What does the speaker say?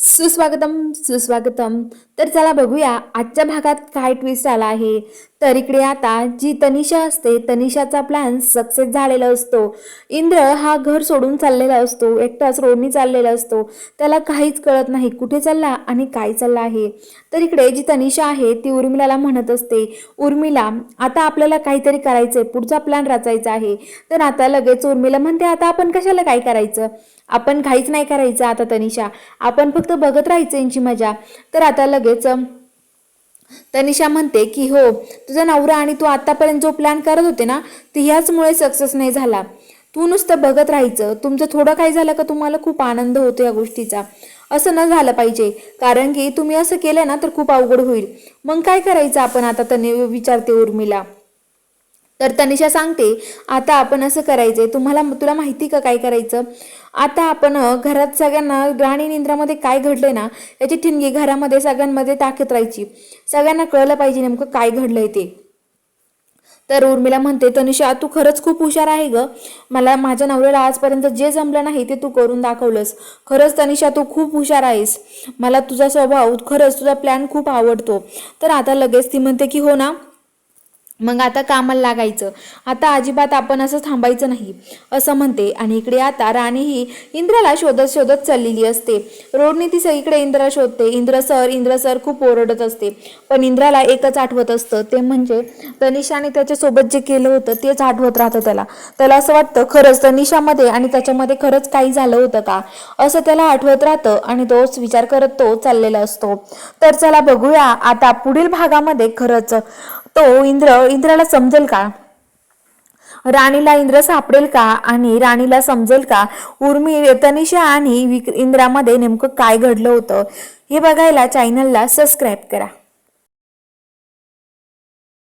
सुस्वागतम सुस्वागतम. तर चला बघूया आजच्या भागात काय ट्विस्ट आला आहे. तर इकडे आता जी तनिषा असते, तनिषाचा प्लॅन सक्सेस झालेला असतो. इंद्र हा घर सोडून चाललेला असतो, एकटाच रोडनी चाललेला असतो. त्याला काहीच कळत नाही कुठे चालला आणि काय चालला आहे. तर इकडे जी तनिषा आहे ती उर्मिलाला म्हणत असते, उर्मिला आता आपल्याला काहीतरी करायचंय, पुढचा प्लॅन रचायचा आहे. तर आता लगेच उर्मिला म्हणते, आता आपण कशाला काय करायचं, आपण काहीच नाही करायचं आता तनिषा, आपण फक्त बघत राहायचं यांची मजा. तर आता लगेच तनिषा म्हणते की हो, तुझा नवरा आणि तू आतापर्यंत जो प्लॅन करत होते ना, ते ह्याचमुळे सक्सेस नाही झाला. तू नुसतं बघत राहायचं, तुमचं थोडं काय झालं का तुम्हाला खूप आनंद होतो या गोष्टीचा. असं न झालं पाहिजे, कारण की तुम्ही असं केलं ना तर खूप अवघड होईल. मग काय करायचं आपण आता, तने विचारते उर्मिला. तर तनिषा सांगते, आता आपण असं करायचंय, तुला माहिती का काय करायचं. आता आपण घरात सगळ्यांना राणी निंद्रामध्ये काय घडलंय ना याची ठिणगी घरामध्ये सगळ्यांमध्ये टाकत राहायची. सगळ्यांना कळलं पाहिजे नेमकं काय घडलंय ते. तर उर्मिला म्हणते, तनिषा तू खरंच खूप हुशार आहे ग. मला माझ्या नवऱ्याला आजपर्यंत जे जमलं नाही ते तू करून दाखवलंस. खरंच तनिषा तू खूप हुशार आहेस. मला तुझा स्वभाव, खरंच तुझा प्लॅन खूप आवडतो. तर आता लगेच ती म्हणते की हो ना, मग आता कामाला लागायचं. आता अजिबात आपण असं थांबायचं नाही असं म्हणते. आणि इकडे आता राणी ही इंद्राला शोधत शोधत चाललेली असते. रोडने ती सगळीकडे इंद्रा शोधते. इंद्र सर खूप ओरडत असते. पण इंद्राला एकच आठवत असतं, ते म्हणजे तनिषाने त्याच्यासोबत जे केलं होतं तेच आठवत राहतं त्याला. त्याला असं वाटतं खरंच तनिषामध्ये आणि त्याच्यामध्ये खरंच काही झालं होतं का, असं त्याला आठवत राहतं आणि तोच विचार करत तो चाललेला असतो. तर चला बघूया आता पुढील भागामध्ये खरंच तो इंद्राला समजेल का, राणीला इंद्र सापडेल का आणि राणीला समजेल का तनिषा आणि इंद्रामध्ये नेमकं काय घडलं होतं. हे बघायला चॅनलला सबस्क्राईब करा.